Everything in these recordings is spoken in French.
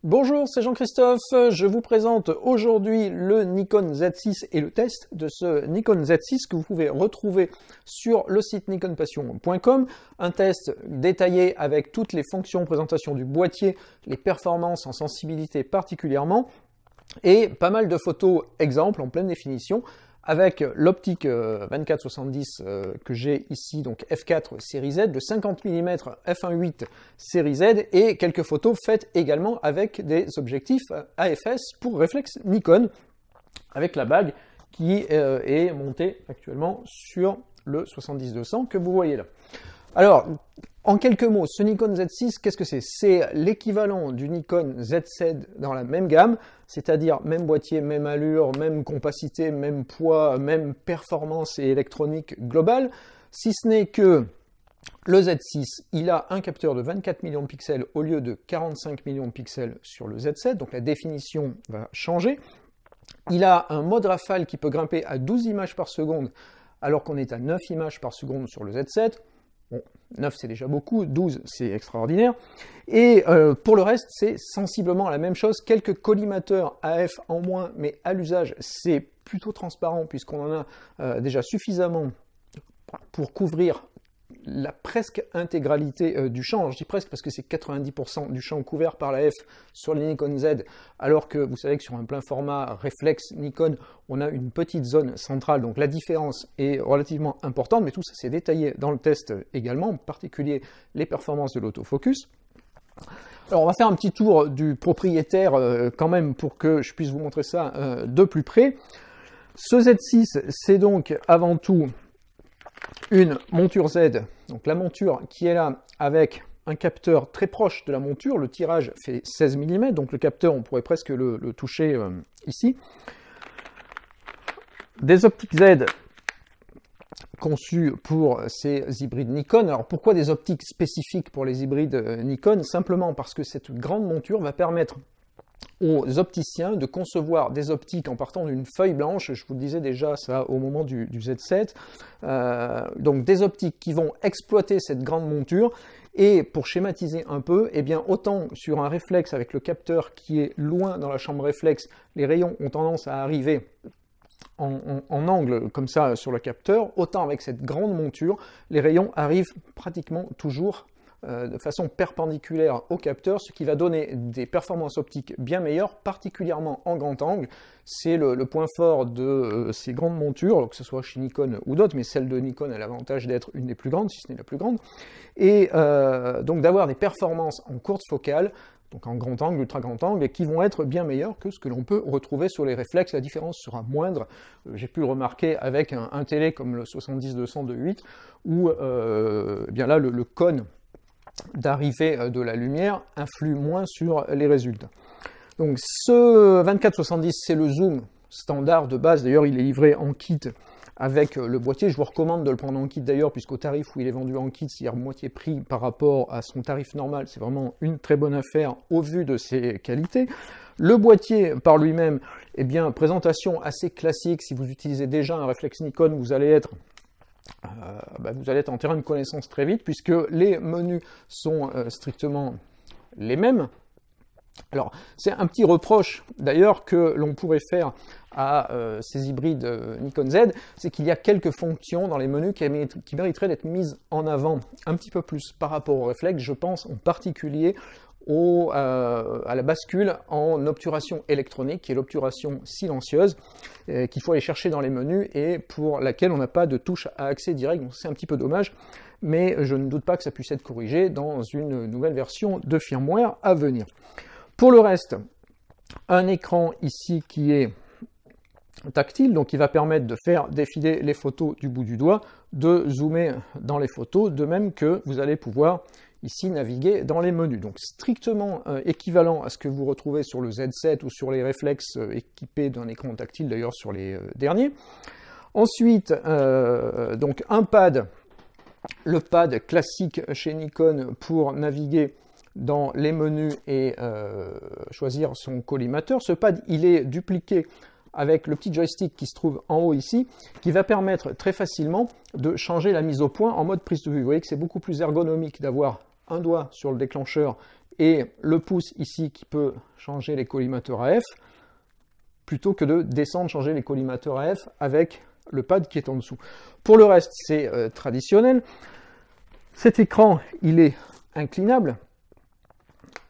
Bonjour, c'est Jean-Christophe. Je vous présente aujourd'hui le Nikon Z6 et le test de ce Nikon Z6 que vous pouvez retrouver sur le site nikonpassion.com. Un test détaillé avec toutes les fonctions, présentation du boîtier, les performances en sensibilité particulièrement, et pas mal de photos exemples en pleine définition, avec l'optique 24-70 que j'ai ici, donc f4 série Z, de 50 mm f1.8 série Z, et quelques photos faites également avec des objectifs AFS pour réflexe Nikon, avec la bague qui est montée actuellement sur le 70-200 que vous voyez là. Alors, en quelques mots, ce Nikon Z6, qu'est-ce que c'est? C'est l'équivalent du Nikon Z7 dans la même gamme, c'est-à-dire même boîtier, même allure, même compacité, même poids, même performance et électronique globale, si ce n'est que le Z6, il a un capteur de 24 millions de pixels au lieu de 45 millions de pixels sur le Z7, donc la définition va changer. Il a un mode rafale qui peut grimper à 12 images par seconde, alors qu'on est à 9 images par seconde sur le Z7. Bon, 9 c'est déjà beaucoup, 12 c'est extraordinaire. Et pour le reste, c'est sensiblement la même chose. Quelques collimateurs AF en moins, mais à l'usage, c'est plutôt transparent puisqu'on en a déjà suffisamment pour couvrir la presque intégralité du champ. Je dis presque parce que c'est 90% du champ couvert par la F sur les Nikon Z, alors que vous savez que sur un plein format réflexe Nikon, on a une petite zone centrale, donc la différence est relativement importante, mais tout ça c'est détaillé dans le test également, en particulier les performances de l'autofocus. Alors on va faire un petit tour du propriétaire quand même pour que je puisse vous montrer ça de plus près. Ce Z6, c'est donc avant tout une monture Z, donc la monture qui est là avec un capteur très proche de la monture, le tirage fait 16 mm, donc le capteur on pourrait presque le toucher ici. Des optiques Z conçues pour ces hybrides Nikon. Alors pourquoi des optiques spécifiques pour les hybrides Nikon? Simplement parce que cette grande monture va permettre aux opticiens de concevoir des optiques en partant d'une feuille blanche, je vous le disais déjà ça au moment du Z7, donc des optiques qui vont exploiter cette grande monture, et pour schématiser un peu, eh bien autant sur un réflexe avec le capteur qui est loin dans la chambre réflexe, les rayons ont tendance à arriver en angle comme ça sur le capteur, autant avec cette grande monture, les rayons arrivent pratiquement toujours de façon perpendiculaire au capteur, ce qui va donner des performances optiques bien meilleures, particulièrement en grand angle. C'est le point fort de ces grandes montures, que ce soit chez Nikon ou d'autres, mais celle de Nikon a l'avantage d'être une des plus grandes, si ce n'est la plus grande, et donc d'avoir des performances en courte focale, donc en grand angle, ultra grand angle, et qui vont être bien meilleures que ce que l'on peut retrouver sur les réflexes. La différence sera moindre. J'ai pu le remarquer avec un télé comme le 70-200 de 8, où bien là le cône d'arrivée de la lumière influe moins sur les résultats. Donc ce 24-70, c'est le zoom standard de base. D'ailleurs, il est livré en kit avec le boîtier. Je vous recommande de le prendre en kit d'ailleurs, puisqu'au tarif où il est vendu en kit, c'est-à-dire moitié prix par rapport à son tarif normal, c'est vraiment une très bonne affaire au vu de ses qualités. Le boîtier par lui-même, eh bien, présentation assez classique. Si vous utilisez déjà un réflexe Nikon, vous allez être en terrain de connaissance très vite, puisque les menus sont strictement les mêmes. Alors, c'est un petit reproche d'ailleurs que l'on pourrait faire à ces hybrides Nikon Z, c'est qu'il y a quelques fonctions dans les menus qui mériteraient d'être mises en avant un petit peu plus par rapport au réflexe. Je pense en particulier à la bascule en obturation électronique, qui est l'obturation silencieuse, qu'il faut aller chercher dans les menus et pour laquelle on n'a pas de touche à accès direct, donc c'est un petit peu dommage, mais je ne doute pas que ça puisse être corrigé dans une nouvelle version de firmware à venir. Pour le reste, un écran ici qui est tactile, donc qui va permettre de faire défiler les photos du bout du doigt, de zoomer dans les photos, de même que vous allez pouvoir ici naviguer dans les menus. Donc strictement équivalent à ce que vous retrouvez sur le Z7 ou sur les réflexes équipés d'un écran tactile, d'ailleurs sur les derniers. Ensuite, donc un pad, le pad classique chez Nikon pour naviguer dans les menus et choisir son collimateur. Ce pad, il est dupliqué avec le petit joystick qui se trouve en haut ici, qui va permettre très facilement de changer la mise au point en mode prise de vue. Vous voyez que c'est beaucoup plus ergonomique d'avoir un doigt sur le déclencheur et le pouce ici qui peut changer les collimateurs AF, plutôt que de descendre, changer les collimateurs AF avec le pad qui est en dessous. Pour le reste, c'est traditionnel. Cet écran, il est inclinable.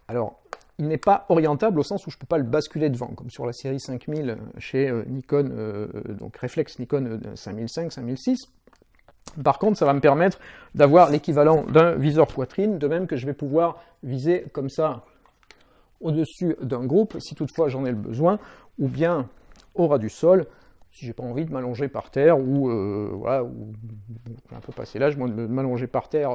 Alors, il n'est pas orientable au sens où je ne peux pas le basculer devant, comme sur la série 5000 chez Nikon, donc réflexe Nikon 5005, 5006. Par contre, ça va me permettre d'avoir l'équivalent d'un viseur poitrine, de même que je vais pouvoir viser comme ça au-dessus d'un groupe, si toutefois j'en ai le besoin, ou bien au ras du sol, si j'ai pas envie de m'allonger par terre, ou voilà, ou un peu passé l'âge, moi, de m'allonger par terre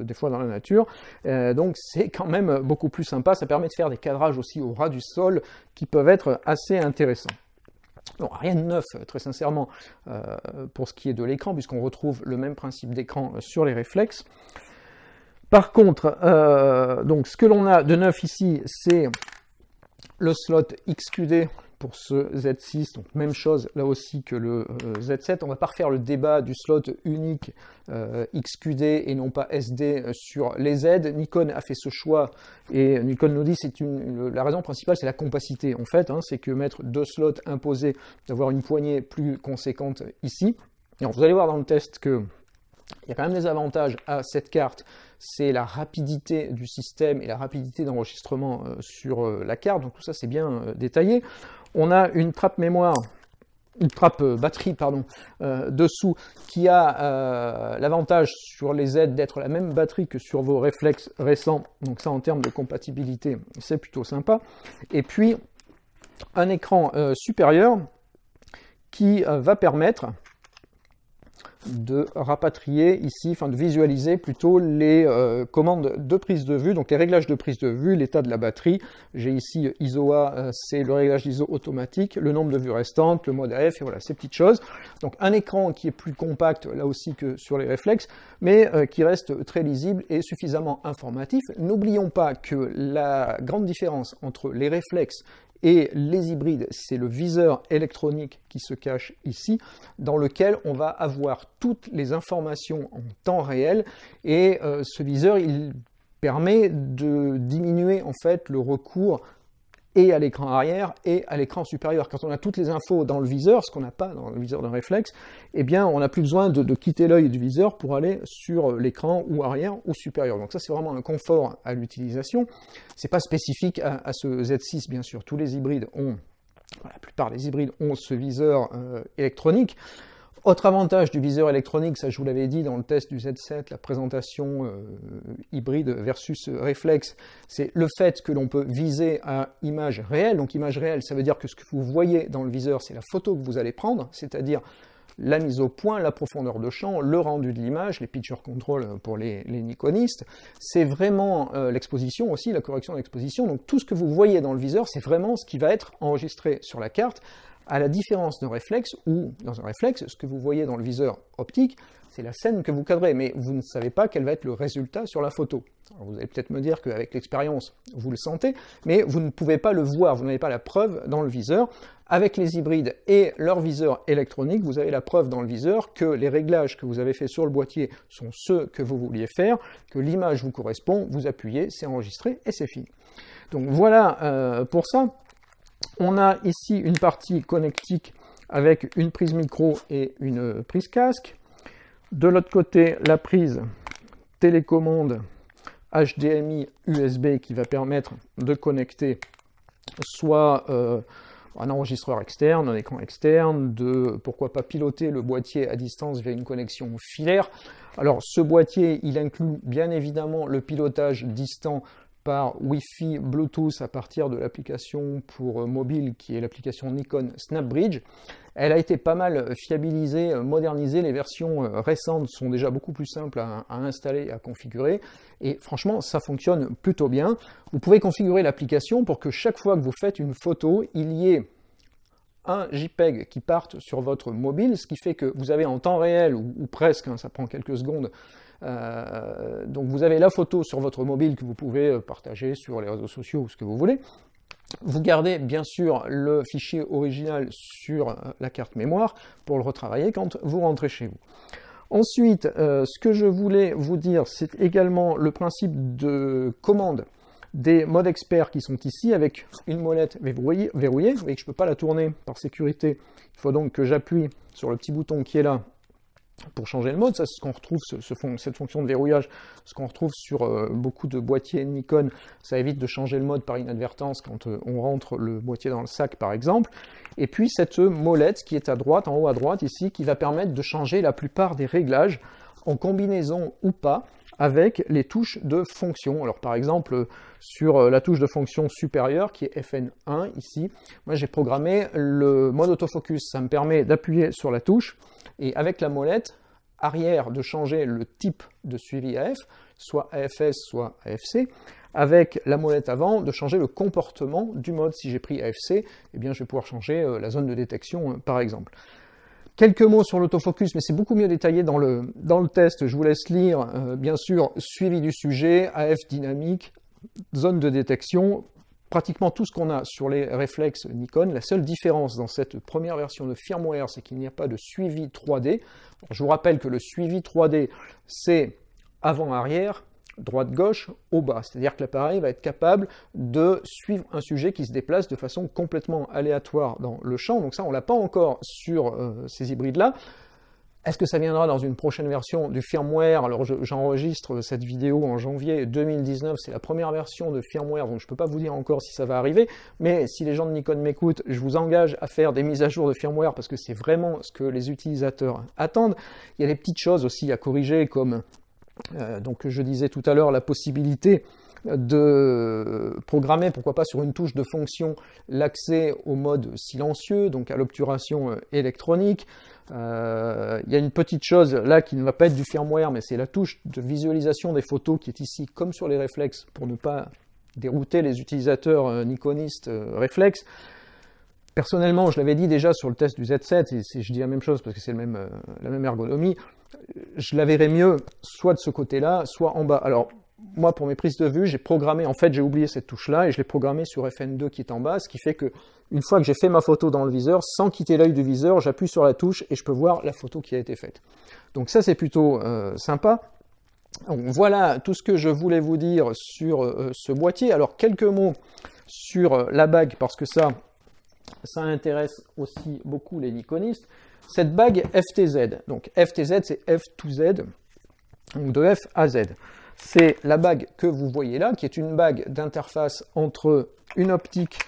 des fois dans la nature. Donc c'est quand même beaucoup plus sympa, ça permet de faire des cadrages aussi au ras du sol qui peuvent être assez intéressants. Bon, rien de neuf, très sincèrement, pour ce qui est de l'écran, puisqu'on retrouve le même principe d'écran sur les réflexes. Par contre, donc, ce que l'on a de neuf ici, c'est le slot XQD pour ce Z6, donc même chose là aussi que le Z7. On ne va pas refaire le débat du slot unique XQD et non pas SD sur les Z. Nikon a fait ce choix et Nikon nous dit que la raison principale c'est la compacité en fait, hein, c'est que mettre deux slots imposés, d'avoir une poignée plus conséquente ici. Alors, vous allez voir dans le test que il y a quand même des avantages à cette carte, c'est la rapidité du système et la rapidité d'enregistrement sur la carte, donc tout ça c'est bien détaillé. On a une trappe mémoire, une trappe batterie, pardon, dessous, qui a l'avantage sur les Z d'être la même batterie que sur vos réflexes récents, donc ça en termes de compatibilité, c'est plutôt sympa. Et puis, un écran supérieur qui va permettre de rapatrier ici, enfin de visualiser plutôt les commandes de prise de vue, donc les réglages de prise de vue, l'état de la batterie. J'ai ici ISOA, c'est le réglage d'ISO automatique, le nombre de vues restantes, le mode AF, et voilà, ces petites choses. Donc un écran qui est plus compact, là aussi que sur les réflexes, mais qui reste très lisible et suffisamment informatif. N'oublions pas que la grande différence entre les réflexes et les hybrides, c'est le viseur électronique qui se cache ici, dans lequel on va avoir toutes les informations en temps réel, et ce viseur, il permet de diminuer en fait le recours et à l'écran arrière et à l'écran supérieur. Quand on a toutes les infos dans le viseur, ce qu'on n'a pas dans le viseur d'un réflexe, eh bien on n'a plus besoin de quitter l'œil du viseur pour aller sur l'écran ou arrière ou supérieur. Donc ça c'est vraiment un confort à l'utilisation. C'est pas spécifique à ce Z6 bien sûr. Tous les hybrides ont, la plupart des hybrides ont ce viseur électronique. Autre avantage du viseur électronique, ça je vous l'avais dit dans le test du Z7, la présentation hybride versus réflexe, c'est le fait que l'on peut viser à image réelle. Donc image réelle, ça veut dire que ce que vous voyez dans le viseur, c'est la photo que vous allez prendre, c'est-à-dire la mise au point, la profondeur de champ, le rendu de l'image, les picture control pour les nikonistes. C'est vraiment l'exposition aussi, la correction d'exposition. Donc tout ce que vous voyez dans le viseur, c'est vraiment ce qui va être enregistré sur la carte, à la différence d'un réflexe, où dans un réflexe, ce que vous voyez dans le viseur optique, c'est la scène que vous cadrez, mais vous ne savez pas quel va être le résultat sur la photo. Alors vous allez peut-être me dire qu'avec l'expérience, vous le sentez, mais vous ne pouvez pas le voir, vous n'avez pas la preuve dans le viseur. Avec les hybrides et leur viseur électronique, vous avez la preuve dans le viseur que les réglages que vous avez faits sur le boîtier sont ceux que vous vouliez faire, que l'image vous correspond, vous appuyez, c'est enregistré et c'est fini. Donc voilà pour ça. On a ici une partie connectique avec une prise micro et une prise casque. De l'autre côté, la prise télécommande HDMI USB qui va permettre de connecter soit un enregistreur externe, un écran externe, pourquoi pas piloter le boîtier à distance via une connexion filaire. Alors ce boîtier, il inclut bien évidemment le pilotage distant par Wi-Fi, Bluetooth à partir de l'application pour mobile qui est l'application Nikon SnapBridge. Elle a été pas mal fiabilisée, modernisée. Les versions récentes sont déjà beaucoup plus simples à installer et à configurer. Et franchement, ça fonctionne plutôt bien. Vous pouvez configurer l'application pour que chaque fois que vous faites une photo, il y ait un JPEG qui parte sur votre mobile, ce qui fait que vous avez en temps réel, ou presque, hein, ça prend quelques secondes, donc vous avez la photo sur votre mobile que vous pouvez partager sur les réseaux sociaux ou ce que vous voulez. Vous gardez bien sûr le fichier original sur la carte mémoire pour le retravailler quand vous rentrez chez vous. Ensuite, ce que je voulais vous dire, c'est également le principe de commande des modes experts qui sont ici, avec une molette verrouillée. Vous voyez que je ne peux pas la tourner par sécurité. Il faut donc que j'appuie sur le petit bouton qui est là pour changer le mode. Ça, c'est ce qu'on retrouve, cette fonction de verrouillage, ce qu'on retrouve sur beaucoup de boîtiers Nikon. Ça évite de changer le mode par inadvertance quand on rentre le boîtier dans le sac, par exemple. Et puis cette molette qui est à droite, en haut à droite ici, qui va permettre de changer la plupart des réglages en combinaison ou pas avec les touches de fonction. Alors par exemple, sur la touche de fonction supérieure, qui est FN1 ici, moi j'ai programmé le mode autofocus. Ça me permet d'appuyer sur la touche et avec la molette arrière de changer le type de suivi AF, soit AFS, soit AFC, avec la molette avant de changer le comportement du mode. Si j'ai pris AFC, eh bien je vais pouvoir changer la zone de détection par exemple. Quelques mots sur l'autofocus, mais c'est beaucoup mieux détaillé dans le test. Je vous laisse lire, bien sûr, suivi du sujet, AF dynamique, zone de détection, pratiquement tout ce qu'on a sur les réflexes Nikon. La seule différence dans cette première version de firmware, c'est qu'il n'y a pas de suivi 3D. Alors, je vous rappelle que le suivi 3D, c'est avant-arrière, droite-gauche, au bas. C'est-à-dire que l'appareil va être capable de suivre un sujet qui se déplace de façon complètement aléatoire dans le champ. Donc ça, on ne l'a pas encore sur ces hybrides-là. Est-ce que ça viendra dans une prochaine version du firmware? Alors j'enregistre cette vidéo en janvier 2019, c'est la première version de firmware, donc je ne peux pas vous dire encore si ça va arriver, mais si les gens de Nikon m'écoutent, je vous engage à faire des mises à jour de firmware parce que c'est vraiment ce que les utilisateurs attendent. Il y a des petites choses aussi à corriger comme... donc je disais tout à l'heure la possibilité de programmer, pourquoi pas sur une touche de fonction, l'accès au mode silencieux, donc à l'obturation électronique. Il y a une petite chose là qui ne va pas être du firmware, mais c'est la touche de visualisation des photos qui est ici, comme sur les réflexes, pour ne pas dérouter les utilisateurs nikonistes réflexes. Personnellement, je l'avais dit déjà sur le test du Z7, et je dis la même chose parce que c'est la même ergonomie, je la verrais mieux soit de ce côté-là, soit en bas. Alors, moi, pour mes prises de vue, j'ai programmé, en fait, j'ai oublié cette touche-là, et je l'ai programmée sur FN2 qui est en bas, ce qui fait que une fois que j'ai fait ma photo dans le viseur, sans quitter l'œil du viseur, j'appuie sur la touche et je peux voir la photo qui a été faite. Donc ça, c'est plutôt sympa. Donc, voilà tout ce que je voulais vous dire sur ce boîtier. Alors, quelques mots sur la bague, parce que ça intéresse aussi beaucoup les nikonistes. Cette bague FTZ, donc FTZ c'est F2Z, donc de F à Z. C'est la bague que vous voyez là, qui est une bague d'interface entre une optique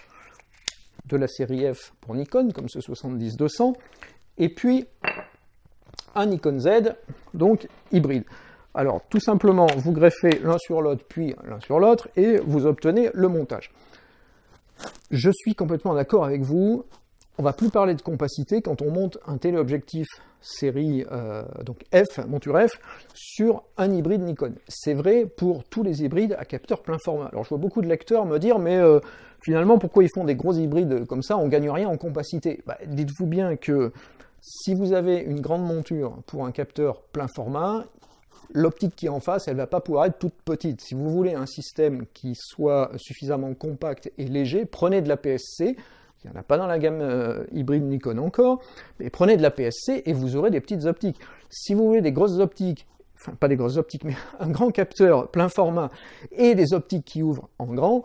de la série F pour Nikon, comme ce 70-200, et puis un Nikon Z, donc hybride. Alors tout simplement, vous greffez l'un sur l'autre, puis l'un sur l'autre, et vous obtenez le montage. Je suis complètement d'accord avec vous, on ne va plus parler de compacité quand on monte un téléobjectif série donc F, monture F, sur un hybride Nikon. C'est vrai pour tous les hybrides à capteur plein format. Alors je vois beaucoup de lecteurs me dire, mais finalement, pourquoi ils font des gros hybrides comme ça, on ne gagne rien en compacité. Bah, dites-vous bien que si vous avez une grande monture pour un capteur plein format, l'optique qui est en face, elle ne va pas pouvoir être toute petite. Si vous voulez un système qui soit suffisamment compact et léger, prenez de la PSC. Il n'y en a pas dans la gamme hybride Nikon encore, mais prenez de la PSC et vous aurez des petites optiques. Si vous voulez des grosses optiques, enfin pas des grosses optiques, mais un grand capteur plein format et des optiques qui ouvrent en grand,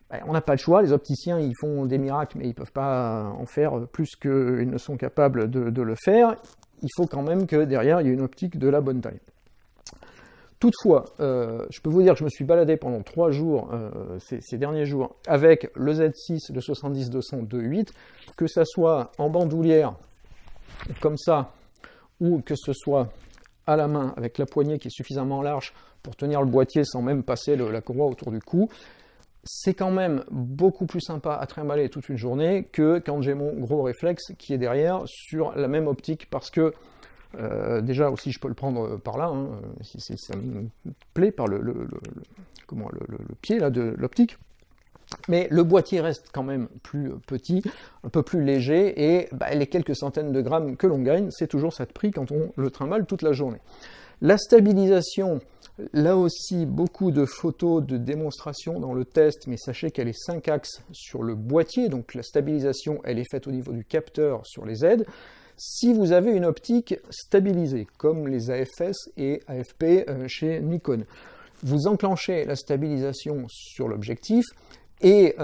ben, on n'a pas le choix. Les opticiens, ils font des miracles, mais ils ne peuvent pas en faire plus qu'ils ne sont capables de le faire. Il faut quand même que derrière, il y ait une optique de la bonne taille. Toutefois, je peux vous dire que je me suis baladé pendant 3 jours, ces derniers jours, avec le Z6, le 70-200 2.8, que ça soit en bandoulière, comme ça, ou que ce soit à la main, avec la poignée qui est suffisamment large pour tenir le boîtier sans même passer la courroie autour du cou. C'est quand même beaucoup plus sympa à trimballer toute une journée que quand j'ai mon gros réflexe qui est derrière sur la même optique, parce que déjà aussi je peux le prendre par là, hein, si ça me plaît, par le pied là, de l'optique, mais le boîtier reste quand même plus petit, un peu plus léger, et bah, les quelques centaines de grammes que l'on gagne, c'est toujours ça de prix quand on le trimballe toute la journée. La stabilisation, là aussi beaucoup de photos de démonstration dans le test, mais sachez qu'elle est 5 axes sur le boîtier, donc la stabilisation elle est faite au niveau du capteur sur les Z. Si vous avez une optique stabilisée, comme les AFS et AFP chez Nikon, vous enclenchez la stabilisation sur l'objectif, et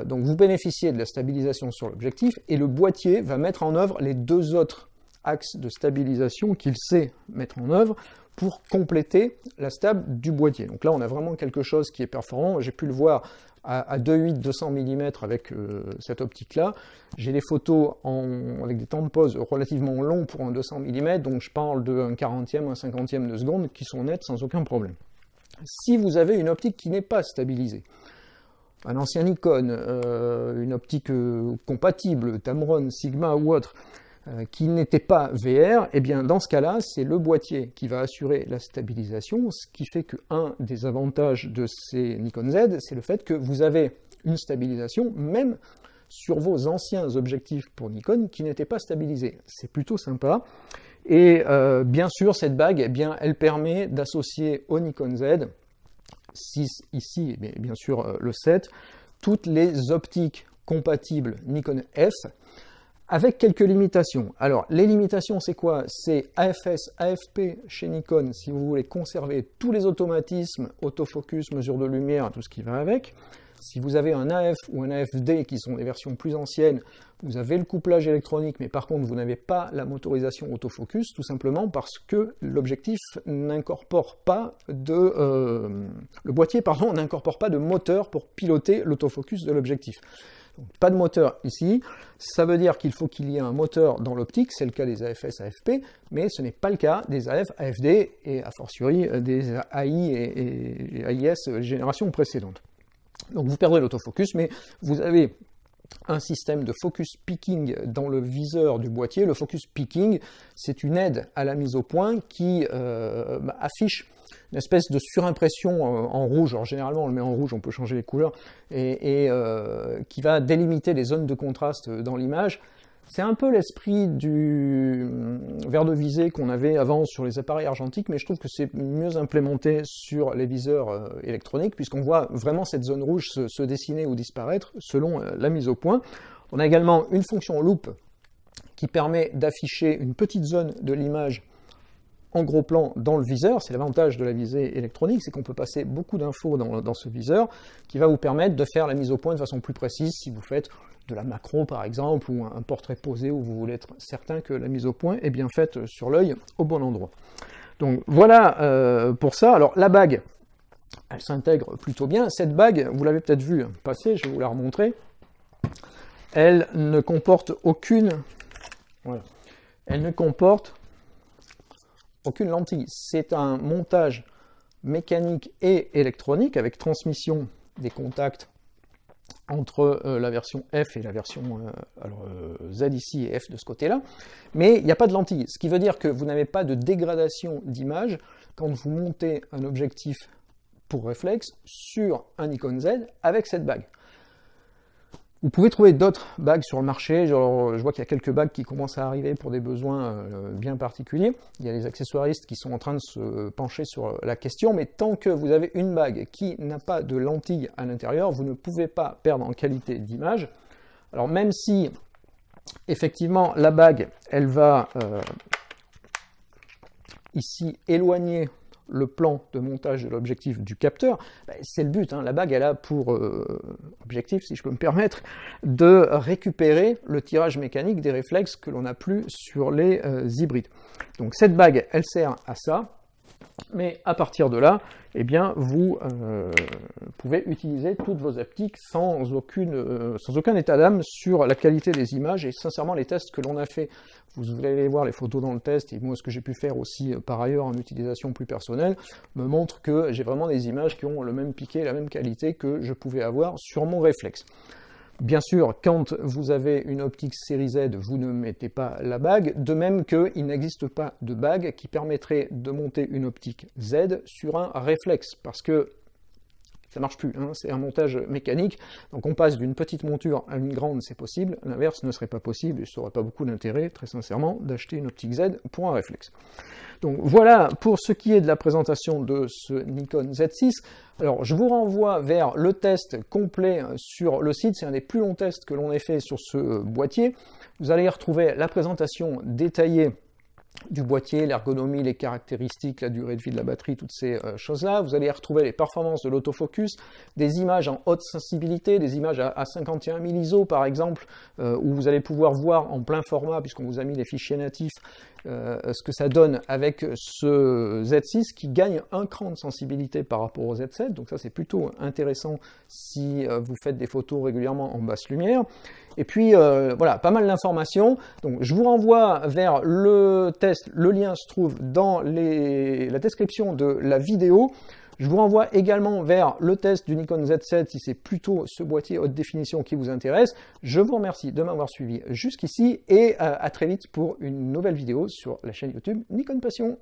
donc vous bénéficiez de la stabilisation sur l'objectif, et le boîtier va mettre en œuvre les deux autres axes de stabilisation qu'il sait mettre en œuvre pour compléter la stab du boîtier. Donc là, on a vraiment quelque chose qui est performant. J'ai pu le voir à 2.8 200 mm avec cette optique-là. J'ai des photos avec des temps de pause relativement longs pour un 200 mm, donc je parle de 1/40e, 1/50e de seconde, qui sont nets sans aucun problème. Si vous avez une optique qui n'est pas stabilisée, un ancien Nikon, une optique compatible, Tamron, Sigma ou autre, qui n'était pas VR, eh bien dans ce cas-là, c'est le boîtier qui va assurer la stabilisation, ce qui fait qu'un des avantages de ces Nikon Z, c'est le fait que vous avez une stabilisation même sur vos anciens objectifs pour Nikon qui n'étaient pas stabilisés. C'est plutôt sympa. Et bien sûr, cette bague, eh bien, elle permet d'associer au Nikon Z, 6 ici, mais bien sûr le 7, toutes les optiques compatibles Nikon F, avec quelques limitations. Alors, les limitations, c'est quoi? C'est AFS, AFP chez Nikon, si vous voulez conserver tous les automatismes, autofocus, mesure de lumière, tout ce qui va avec. Si vous avez un AF ou un AFD, qui sont des versions plus anciennes, vous avez le couplage électronique, mais par contre, vous n'avez pas la motorisation autofocus, tout simplement parce que l'objectif n'incorpore pas de... le boîtier, pardon, n'incorpore pas de moteur pour piloter l'autofocus de l'objectif. Pas de moteur ici, ça veut dire qu'il faut qu'il y ait un moteur dans l'optique, c'est le cas des AFS, AFP, mais ce n'est pas le cas des AF, AFD et a fortiori des AI et AIS générations précédentes. Donc vous perdrez l'autofocus, mais vous avez un système de focus picking dans le viseur du boîtier. Le focus picking, c'est une aide à la mise au point qui affiche une espèce de surimpression en rouge. Alors généralement on le met en rouge, on peut changer les couleurs, et qui va délimiter les zones de contraste dans l'image. C'est un peu l'esprit du verre de visée qu'on avait avant sur les appareils argentiques, mais je trouve que c'est mieux implémenté sur les viseurs électroniques, puisqu'on voit vraiment cette zone rouge se dessiner ou disparaître selon la mise au point. On a également une fonction loupe qui permet d'afficher une petite zone de l'image en gros plan dans le viseur. C'est l'avantage de la visée électronique, c'est qu'on peut passer beaucoup d'infos dans ce viseur, qui va vous permettre de faire la mise au point de façon plus précise si vous faites de la macro par exemple, ou un portrait posé où vous voulez être certain que la mise au point est bien faite sur l'œil au bon endroit. Donc voilà pour ça. Alors la bague, elle s'intègre plutôt bien. Cette bague, vous l'avez peut-être vu passer, je vais vous la remontrer. Elle ne comporte aucune... Voilà. Elle ne comporte aucune lentille. C'est un montage mécanique et électronique avec transmission des contacts entre la version F et la version Z ici et F de ce côté-là, mais il n'y a pas de lentille, ce qui veut dire que vous n'avez pas de dégradation d'image quand vous montez un objectif pour réflexe sur un Nikon Z avec cette bague. Vous pouvez trouver d'autres bagues sur le marché, genre, je vois qu'il y a quelques bagues qui commencent à arriver pour des besoins bien particuliers. Il y a des accessoiristes qui sont en train de se pencher sur la question, mais tant que vous avez une bague qui n'a pas de lentille à l'intérieur, vous ne pouvez pas perdre en qualité d'image. Alors même si, effectivement, la bague, elle va ici éloigner le plan de montage de l'objectif du capteur, c'est le but, hein. La bague elle a pour objectif, si je peux me permettre, de récupérer le tirage mécanique des réflexes que l'on n'a plus sur les hybrides. Donc cette bague, elle sert à ça, mais à partir de là, eh bien, vous pouvez utiliser toutes vos optiques sans aucun état d'âme sur la qualité des images, et sincèrement les tests que l'on a fait, vous allez voir les photos dans le test, et moi ce que j'ai pu faire aussi par ailleurs en utilisation plus personnelle, me montre que j'ai vraiment des images qui ont le même piqué, la même qualité que je pouvais avoir sur mon réflexe. Bien sûr, quand vous avez une optique série Z, vous ne mettez pas la bague, de même qu'il n'existe pas de bague qui permettrait de monter une optique Z sur un réflexe, parce que ça marche plus, hein, c'est un montage mécanique, donc on passe d'une petite monture à une grande, c'est possible, l'inverse ne serait pas possible, et ça n'aurait pas beaucoup d'intérêt, très sincèrement, d'acheter une optique Z pour un réflexe. Donc voilà pour ce qui est de la présentation de ce Nikon Z6. Alors je vous renvoie vers le test complet sur le site, c'est un des plus longs tests que l'on ait fait sur ce boîtier. Vous allez y retrouver la présentation détaillée du boîtier, l'ergonomie, les caractéristiques, la durée de vie de la batterie, toutes ces choses-là. Vous allez y retrouver les performances de l'autofocus, des images en haute sensibilité, des images à 51 000 ISO par exemple, où vous allez pouvoir voir en plein format, puisqu'on vous a mis les fichiers natifs, ce que ça donne avec ce Z6 qui gagne un cran de sensibilité par rapport au Z7, donc ça c'est plutôt intéressant si vous faites des photos régulièrement en basse lumière. Et puis voilà, pas mal d'informations, donc je vous renvoie vers le test, le lien se trouve dans la description de la vidéo. Je vous renvoie également vers le test du Nikon Z7 si c'est plutôt ce boîtier haute définition qui vous intéresse. Je vous remercie de m'avoir suivi jusqu'ici et à très vite pour une nouvelle vidéo sur la chaîne YouTube Nikon Passion.